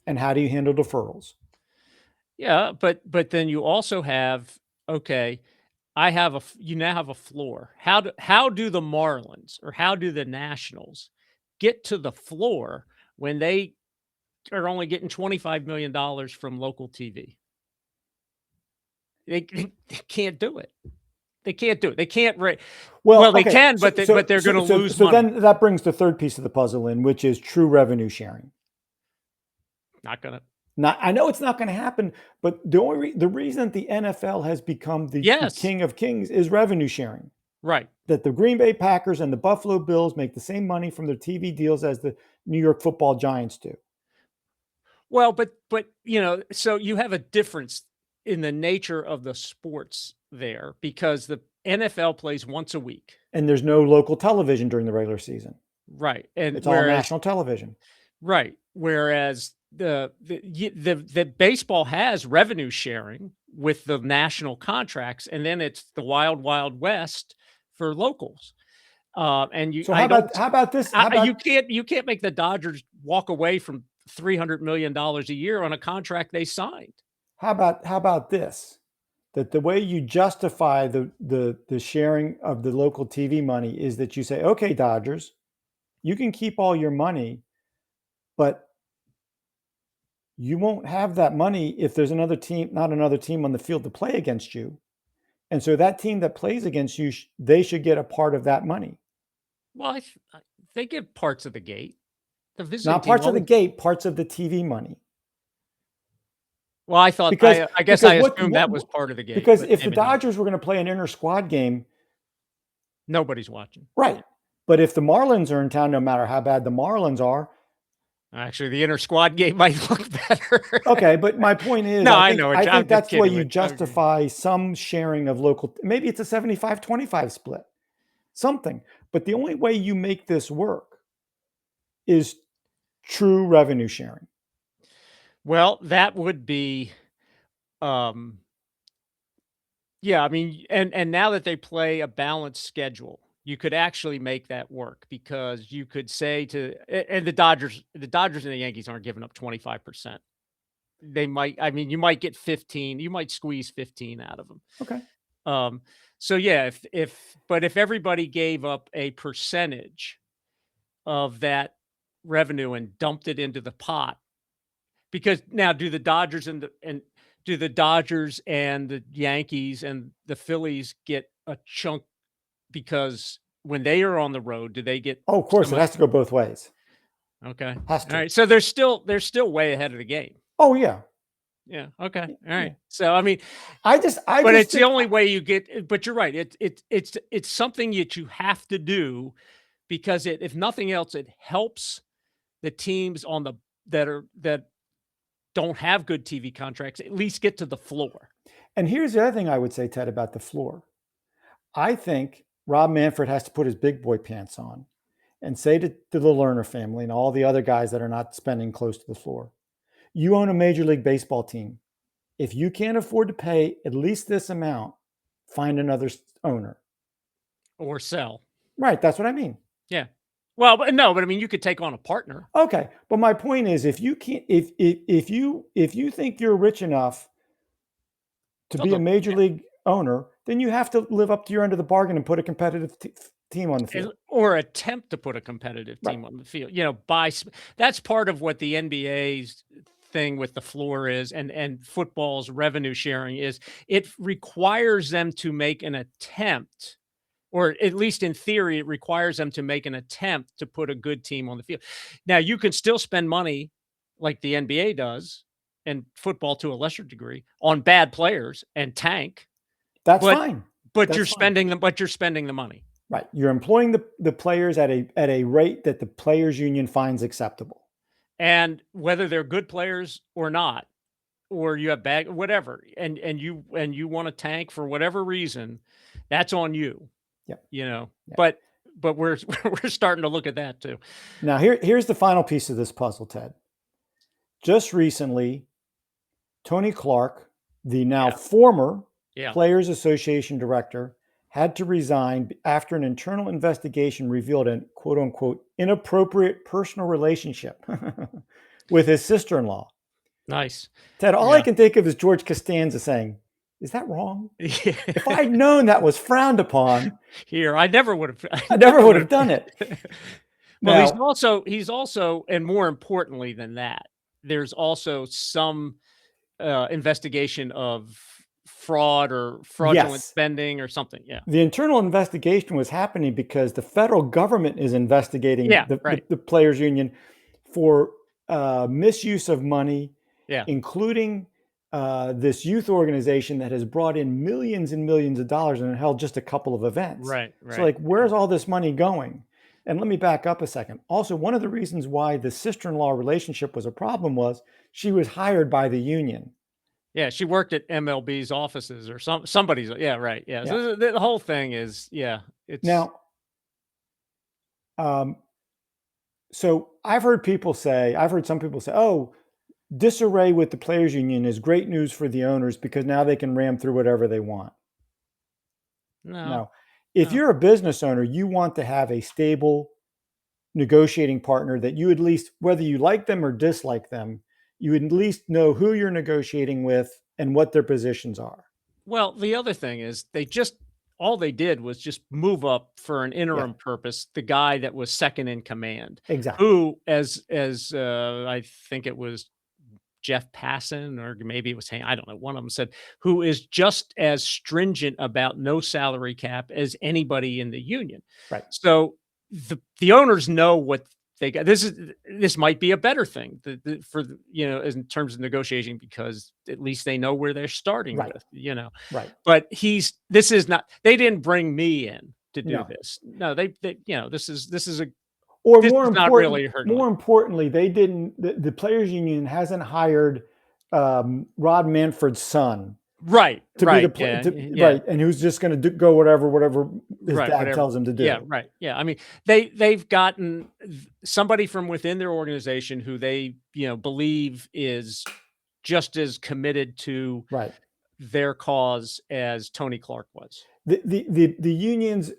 and how do you handle deferrals. Yeah, but then you also have, okay, you now have a floor. How do the Marlins or how do the Nationals get to the floor when they are only getting $25 million from local TV? They can't do it. They can't do it. They can't well, they okay, can, but they're going to lose money. Then that brings the third piece of the puzzle in, which is true revenue sharing. Not gonna. I know it's not going to happen, but the reason the NFL has become the king of kings is revenue sharing. Right. That the Green Bay Packers and the Buffalo Bills make the same money from their TV deals as the New York Football Giants do. Well, but so you have a difference in the nature of the sports there because the NFL plays once a week. And there's no local television during the regular season. Right. And it's all national television. Right. Whereas the baseball has revenue sharing with the national contracts, and then it's the wild, wild west for locals. And you, so how about this? You can't make the Dodgers walk away from $300 million a year on a contract they signed. How about this? That the way you justify the sharing of the local TV money is that you say, okay, Dodgers, you can keep all your money, but you won't have that money if there's not another team on the field to play against you. And so that team that plays against you, they should get a part of that money. Well, they get parts of the gate. Not parts of the gate, parts of the TV money. Well, I thought, I guess I assumed that was part of the game. Because if the Dodgers were going to play an inter-squad game, nobody's watching. Right. But if the Marlins are in town, no matter how bad the Marlins are. Actually, the inter-squad game might look better. Okay, but my point is, no, I know. I think that's the way you justify some sharing of local. Maybe it's a 75-25 split, something. But the only way you make this work is true revenue sharing. Well, that would be, yeah, I mean, and now that they play a balanced schedule, you could actually make that work because you could say and the Dodgers and the Yankees aren't giving up 25%. They might, I mean, you might get 15, you might squeeze 15 out of them. Okay. So yeah, if everybody gave up a percentage of that revenue and dumped it into the pot, because now do the Dodgers and the Yankees and the Phillies get a chunk because when they are on the road, do they get? Oh, of course, it has to go both ways. Okay. Has to. All right. So they're still way ahead of the game. Oh yeah. Yeah. Okay. All right. Yeah. So I mean, but it's the only way you get. But you're right. It's something that you have to do because if nothing else, it helps the teams that don't have good TV contracts at least get to the floor. And here's the other thing I would say, Ted, about the floor. I think Rob Manfred has to put his big boy pants on and say to the Lerner family and all the other guys that are not spending close to the floor, you own a Major League Baseball team. If you can't afford to pay at least this amount, find another owner. Or sell. Right, that's what I mean. Yeah. Well, but I mean, you could take on a partner. Okay, but my point is, if you can't, if you think you're rich enough to be a major league owner, then you have to live up to your end of the bargain and put a competitive team on the field. Or attempt to put a competitive Right. team on the field, that's part of what the NBA's thing with the floor is, and football's revenue sharing is. It requires them to make an attempt, or at least in theory, it requires them to make an attempt to put a good team on the field. Now, you can still spend money like the NBA does, and football to a lesser degree, on bad players and tank, That's but fine. but That's you're fine. spending the money. Right. You're employing the players at a rate that the players union finds acceptable. And whether they're good players or not, or you have bad whatever, and you want to tank for whatever reason, that's on you. Yeah. Yeah. But we're we're starting to look at that too. Now here's the final piece of this puzzle, Ted. Just recently, Tony Clark, the now former Players Association director, had to resign after an internal investigation revealed a quote unquote inappropriate personal relationship with his sister-in-law. Nice. Ted, all I can think of is George Costanza saying, "Is that wrong? Yeah. If I'd known that was frowned upon, I never would have done it." Well, Now, he's also, and more importantly than that, there's also some investigation of fraud or fraudulent spending or something. Yeah. The internal investigation was happening because the federal government is investigating the players union for misuse of money, including this youth organization that has brought in millions and millions of dollars and held just a couple of events. Right. So like, where's all this money going? And let me back up a second. Also, one of the reasons why the sister-in-law relationship was a problem was she was hired by the union. Yeah, she worked at MLB's offices or somebody's. Yeah, right. Yeah. So the whole thing is, it's now. So I've heard some people say, "Oh, disarray with the players union is great news for the owners because now they can ram through whatever they want." No. If you're a business owner, you want to have a stable negotiating partner that you at least, whether you like them or dislike them, you at least know who you're negotiating with and what their positions are. Well, the other thing is all they did was just move up for an interim purpose the guy that was second in command. Exactly. Who, as I think it was Jeff Passan, or maybe it was I don't know, one of them said, who is just as stringent about no salary cap as anybody in the union. Right. So the owners know what they got. This might be a better thing for in terms of negotiating, because at least they know where they're starting with. Right. But this is not. They didn't bring me in to do this. No, they this is a. Or this more is not really more importantly, they didn't. The players union hasn't hired Rod Manfred's son. Right. To be the right, and who's just going to go whatever his dad tells him to do. Yeah, right. Yeah, I mean, they've gotten somebody from within their organization who they believe is just as committed to their cause as Tony Clark was. The union's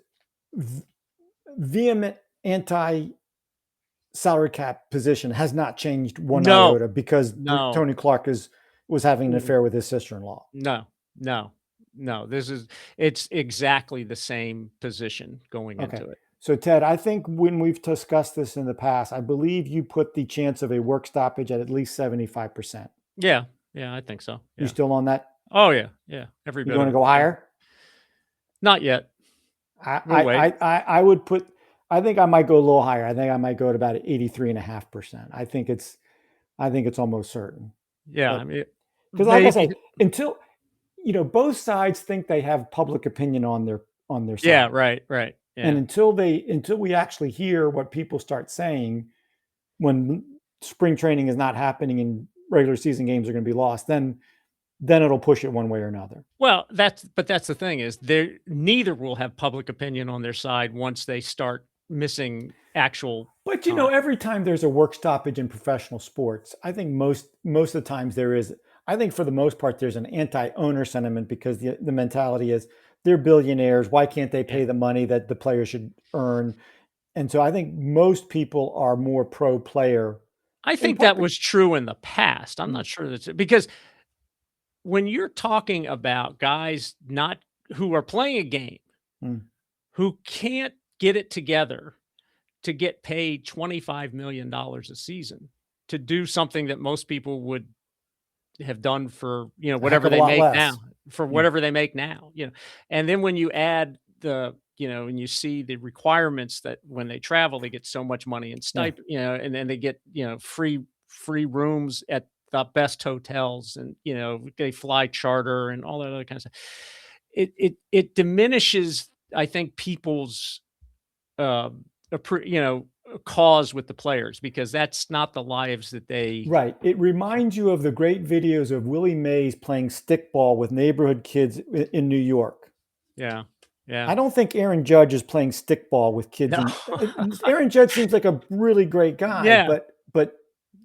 vehement anti-salary cap position has not changed one iota because Tony Clark was having an affair with his sister-in-law. No. It's exactly the same position going into it. So Ted, I think when we've discussed this in the past, I believe you put the chance of a work stoppage at least 75%. Yeah, I think so. Yeah. You still on that? Oh yeah. Every bit. You want to go higher? Not yet. I would put. I think I might go a little higher. I think I might go at about 83.5%. I think it's almost certain. Yeah, because like I say, until both sides think they have public opinion on their side. Yeah, right. Yeah. And until we actually hear what people start saying when spring training is not happening and regular season games are going to be lost, then it'll push it one way or another. Well, that's the thing is neither will have public opinion on their side once they start missing actual. But every time there's a work stoppage in professional sports, I think most of the times there is. I think for the most part there's an anti-owner sentiment because the mentality is they're billionaires. Why can't they pay the money that the player should earn? And so I think most people are more pro-player. I think that was true in the past. I'm not sure that's because when you're talking about guys who are playing a game, who can't get it together to get paid $25 million a season to do something that most people would have done for, A heck whatever of a they lot make now, less. for Yeah. whatever they make now, and then when you add and you see the requirements that when they travel, they get so much money in Yeah. stipend, and then they get, free rooms at the best hotels, and, they fly charter and all that other kind of stuff. It diminishes, I think, people's, cause with the players, because that's not the lives that they. Right. It reminds you of the great videos of Willie Mays playing stickball with neighborhood kids in New York. Yeah. Yeah. I don't think Aaron Judge is playing stickball with kids. No. Aaron Judge seems like a really great guy, Yeah. but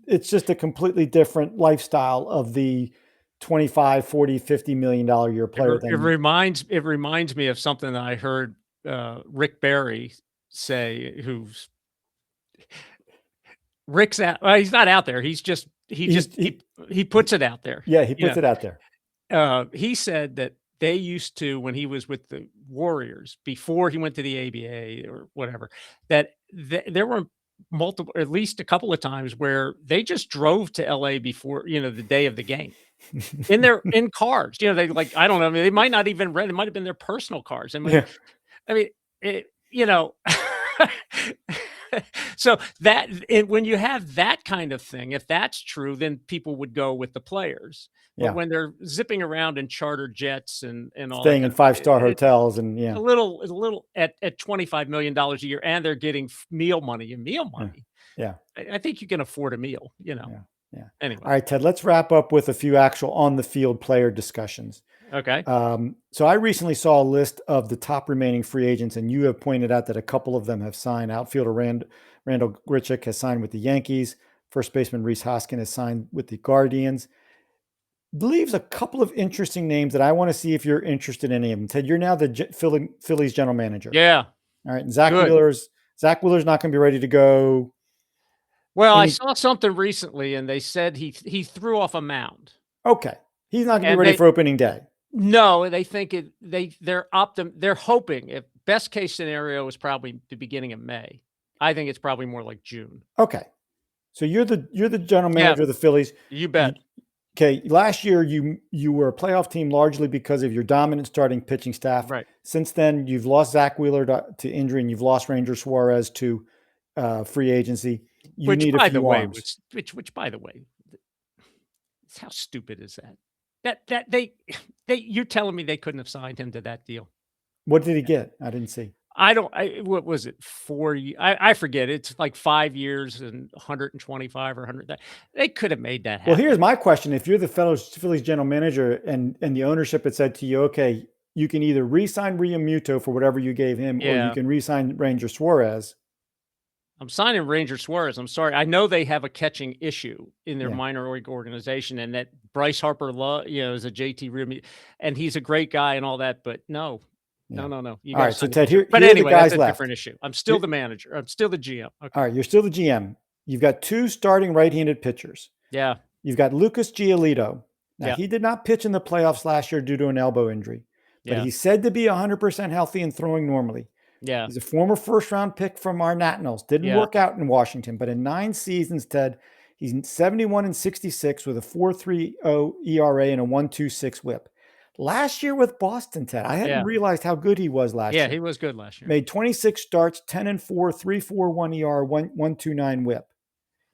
it's just a completely different lifestyle of the 25, 40, $50 million a year player It reminds me of something that I heard, Rick Barry say, Rick's out. Well, he's not out there. He puts it out there. Yeah, he puts it out there. He said that they used to, when he was with the Warriors before he went to the ABA or whatever, that there were multiple, at least a couple of times where they just drove to LA before, the day of the game in cars. They, like, I don't know. I mean, they might not even rent. It might have been their personal cars. Yeah. I mean, so when you have that kind of thing, if that's true, then people would go with the players. But Yeah. when they're zipping around in charter jets and all Staying that in kind of, 5-star hotels and yeah. a little at $25 million a year, and they're getting meal money. Yeah. I think you can afford a meal. Yeah. Anyway. All right, Ted, let's wrap up with a few actual on the field player discussions. Okay. So I recently saw a list of the top remaining free agents, and you have pointed out that a couple of them have signed. Outfielder Randall Grichuk has signed with the Yankees. First baseman Rhys Hoskins has signed with the Guardians. Leaves a couple of interesting names that I want to see if you're interested in any of them. Ted, you're now the Phillies general manager. Yeah. All right. And Zach Good. Wheeler's not going to be ready to go. Well, I saw something recently, and they said he threw off a mound. Okay. He's not going to be ready for opening day. No, they think they're hoping, if best case scenario is probably the beginning of May. I think it's probably more like June. Okay. So you're the general manager of the Phillies. You bet. Okay. Last year you were a playoff team largely because of your dominant starting pitching staff. Right. Since then, you've lost Zach Wheeler to injury, and you've lost Ranger Suarez to free agency. You need a few arms. Which by the way, how stupid is that? That you're telling me they couldn't have signed him to that deal? What did he get? I didn't see. What was it? 4 years? I forget. It's like 5 years and 125 or 100. They could have made that happen. Well, here's my question. If you're the Phillies general manager and the ownership had said to you, okay, you can either re-sign Realmuto for whatever you gave him, or you can re-sign Ranger Suarez. I'm signing Ranger Suarez. I'm sorry. I know they have a catching issue in their minor league organization, and that Bryce Harper, is a JT Realmuto, and he's a great guy and all that, but no. No. All right, so Ted, but here anyway, are the guys that's a left. different issue. I'm still the manager. I'm still the GM. Okay. All right, you're still the GM. You've got 2 starting right-handed pitchers. Yeah. You've got Lucas Giolito. Now, Yeah. he did not pitch in the playoffs last year due to an elbow injury, but he's said to be 100% healthy and throwing normally. Yeah. He's a former first-round pick from our Nationals. Didn't work out in Washington, but in 9 seasons, Ted, he's 71-66 with a 4.30 ERA and a 1.26 WHIP. Last year with Boston, Ted, I hadn't realized how good he was last year. Yeah, he was good last year. Made 26 starts, 10-4, 3.41 ER, 1.29 WHIP.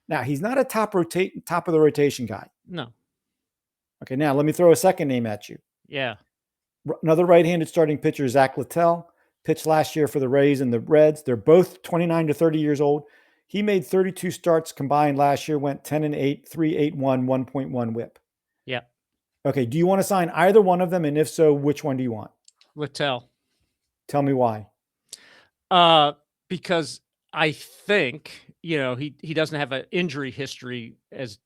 Now, he's not a top of the rotation guy. No. Okay, now let me throw a second name at you. Yeah. Another right-handed starting pitcher, Zach Littell, pitched last year for the Rays and the Reds. They're both 29 to 30 years old. He made 32 starts combined last year, went 10-8, 3.81, 1.1 WHIP. Yeah. Okay, do you want to sign either one of them? And if so, which one do you want? Littell. Tell me why. Because I think, he doesn't have an injury history as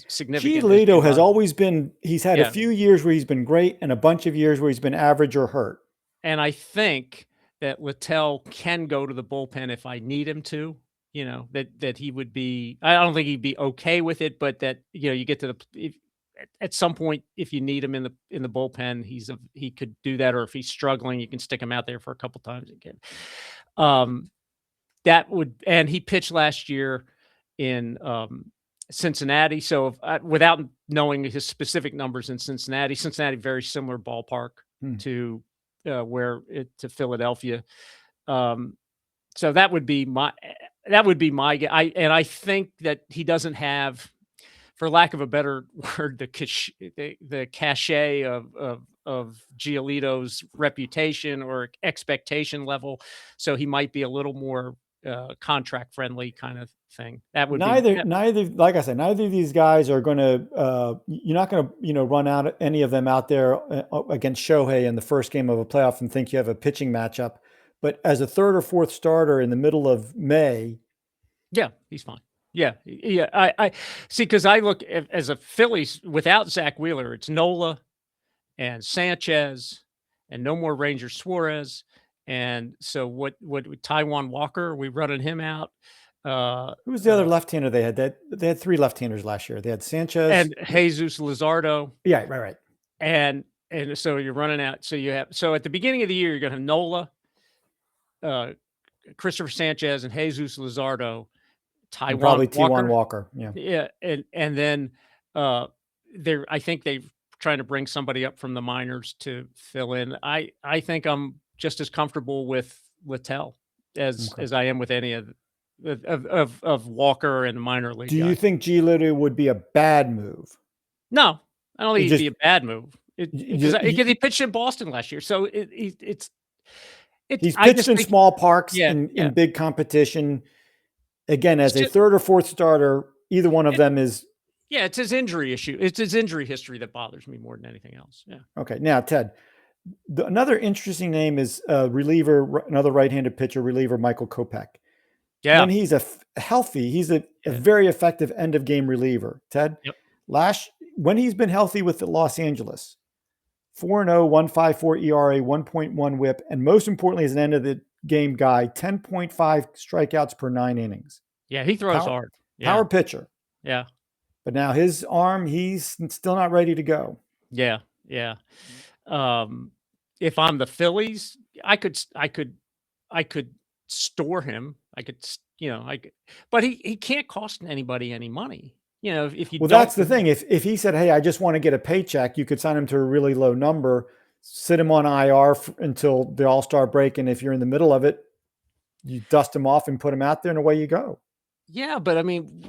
significant. Giolito has always been, he's had a few years where he's been great and a bunch of years where he's been average or hurt. And I think that Littell can go to the bullpen if I need him to, that he would be, I don't think he'd be okay with it, but that, you get to at some point, if you need him in the bullpen, he could do that. Or if he's struggling, you can stick him out there for a couple times again. Um, that would, and he pitched last year in Cincinnati. So without knowing his specific numbers in Cincinnati, very similar ballpark Hmm. to to Philadelphia. Um, so that would be my I think that he doesn't have, for lack of a better word, the cachet of Giolito's reputation or expectation level. So he might be a little more contract friendly kind of thing. That would be Neither, like I said, neither of these guys are going to. You're not going to, run out any of them out there against Shohei in the first game of a playoff and think you have a pitching matchup. But as a third or fourth starter in the middle of May, yeah, he's fine. Yeah, yeah. I see, because I look as a Phillies without Zach Wheeler, it's Nola and Sanchez, and no more Ranger Suarez. And so what Taiwan Walker, are we running him out? who was the other left-hander they had? They had three left-handers last year. They had Sanchez and Jesus Luzardo. Yeah, right. And so you're running out. So at the beginning of the year, you're gonna have Nola, Christopher Sanchez, and Jesus Luzardo, And Taiwan probably T1 Walker. Walker. Yeah. Yeah, and then I think they're trying to bring somebody up from the minors to fill in. I think I'm just as comfortable with Littell as Okay. I am with any of Walker and the minor league Do you guys. think Giolito would be a bad move? No, I don't think It it'd just- be a bad move. Because you- he pitched in Boston last year, so it's He's I pitched just in think, small parks yeah, in big competition. Again, it's as a just, third or fourth starter, either one of them is yeah, it's his injury issue. It's his injury history that bothers me more than anything else. Yeah. okay. Now, Ted, another interesting name is reliever, another right-handed pitcher, reliever Michael Kopech. Yeah. When he's healthy, he's a very effective end-of-game reliever. Ted, Yep. when he's been healthy with Los Angeles, 4.0, 1.54 ERA, 1.1 WHIP, and most importantly, as an end-of-the-game guy, 10.5 strikeouts per 9 innings. Yeah, he throws hard. Yeah. Power pitcher. Yeah. But now his arm, he's still not ready to go. Yeah. Yeah. If I'm the Phillies, I could store him. But he can't cost anybody any money. If you Well, that's the thing. If he said, "Hey, I just want to get a paycheck," you could sign him to a really low number, sit him on IR until the All-Star break, and if you're in the middle of it, you dust him off and put him out there, and away you go. Yeah, but I mean,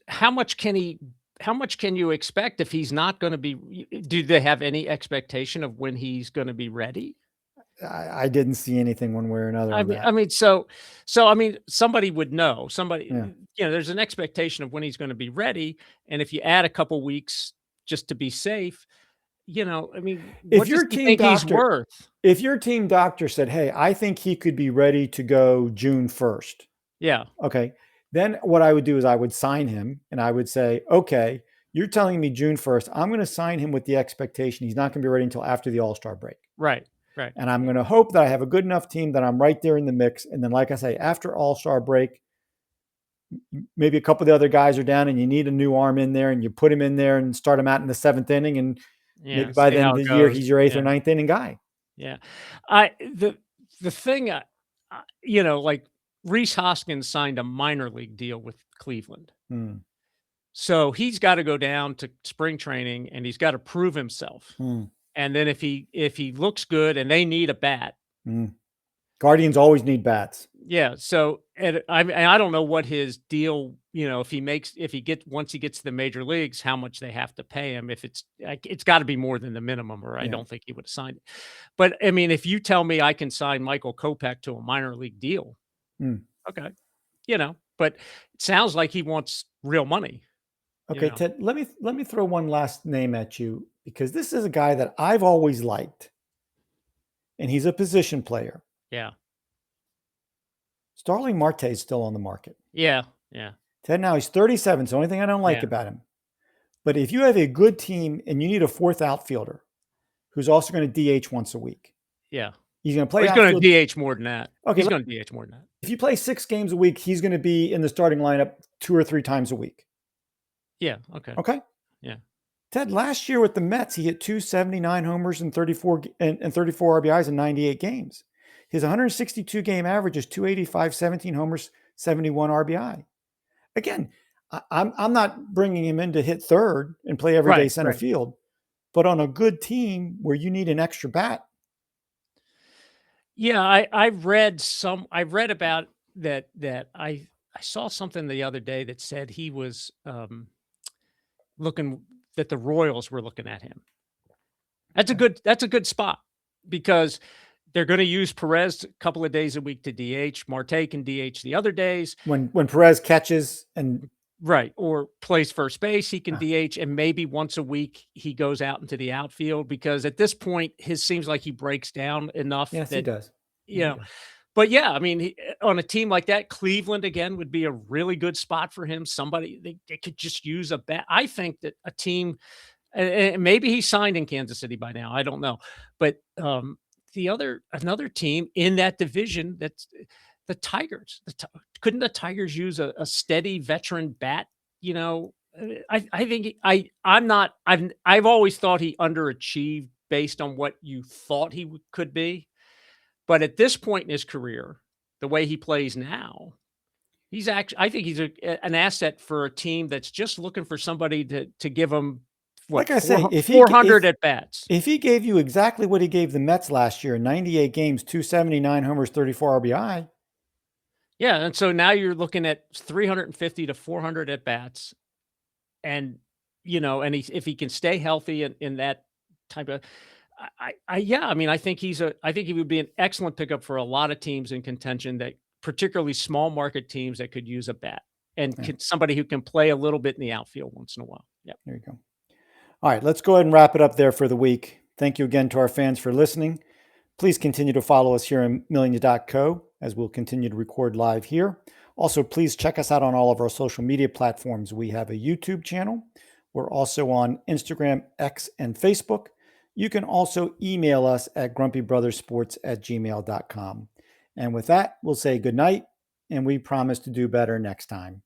how much can you expect if he's not going to be? Do they have any expectation of when he's going to be ready? I didn't see anything one way or another on that. So somebody would know. There's an expectation of when he's going to be ready, and if you add a couple weeks just to be safe, If what your does he team think he's doctor, worth? if your team doctor said, "Hey, I think he could be ready to go June 1st," Yeah, okay, then what I would do is I would sign him, and I would say, "Okay, you're telling me June 1st. I'm going to sign him with the expectation he's not going to be ready until after the All-Star break." right. And I'm going to hope that I have a good enough team that I'm right there in the mix. And then, like I say, after All-Star break, maybe a couple of the other guys are down and you need a new arm in there, and you put him in there and start him out in the 7th inning. And maybe by the end of the year, he's your 8th or 9th inning guy. Yeah. The thing, like Rhys Hoskins signed a minor league deal with Cleveland. So he's got to go down to spring training and he's got to prove himself. And then if he looks good and they need a bat. Guardians always need bats. Yeah. So, I don't know what his deal, once he gets to the major leagues, how much they have to pay him. If it's got to be more than the minimum, or I don't think he would have signed it. But I mean, if you tell me I can sign Michael Kopech to a minor league deal, okay, but it sounds like he wants real money. Okay, Ted, let me throw one last name at you, because this is a guy that I've always liked, and he's a position player. Yeah. Starling Marte is still on the market. Yeah. Ted, now he's 37. So the only thing I don't like about him. But if you have a good team and you need a fourth outfielder who's also going to DH once a week. Yeah. He's going to play. He's going to DH more than that. Okay, he's going to DH more than that. If you play 6 games a week, he's going to be in the starting lineup 2 or 3 times a week. Yeah. Okay. Okay. Yeah. Ted, last year with the Mets, he hit 279 homers and 34 RBIs in 98 games. His 162 game average is 285, 17 homers, 71 RBI. Again, I'm not bringing him in to hit third and play everyday center field, but on a good team where you need an extra bat. Yeah, I read about that I saw something the other day that said he was looking that the Royals were looking at him. That's a good spot because they're going to use Perez a couple of days a week to DH. Marte can DH the other days. When Perez catches and right, or plays first base, he can DH, and maybe once a week he goes out into the outfield because at this point, his seems like he breaks down enough. Yes, he does. You know, but yeah, I mean, on a team like that, Cleveland again would be a really good spot for him. Somebody they could just use a bat. I think that a team, and maybe he's signed in Kansas City by now. I don't know, but another team in that division that's the Tigers. Couldn't the Tigers use a steady veteran bat? You know, I think I've always thought he underachieved based on what you thought he could be. But at this point in his career, the way he plays now, I think he's an asset for a team that's just looking for somebody to give them like I say, if 400 at bats. If he gave you exactly what he gave the Mets last year, 98 games, 279 homers, 34 RBI. Yeah, and so now you're looking at 350 to 400 at bats, and if he can stay healthy in that type of. I mean, I think he would be an excellent pickup for a lot of teams in contention, that particularly small market teams that could use a bat and somebody who can play a little bit in the outfield once in a while. Yeah. There you go. All right, let's go ahead and wrap it up there for the week. Thank you again to our fans for listening. Please continue to follow us here on Millions.co as we'll continue to record live here. Also, please check us out on all of our social media platforms. We have a YouTube channel. We're also on Instagram, X, and Facebook. You can also email us at grumpybrothersports@gmail.com. And with that, we'll say good night, and we promise to do better next time.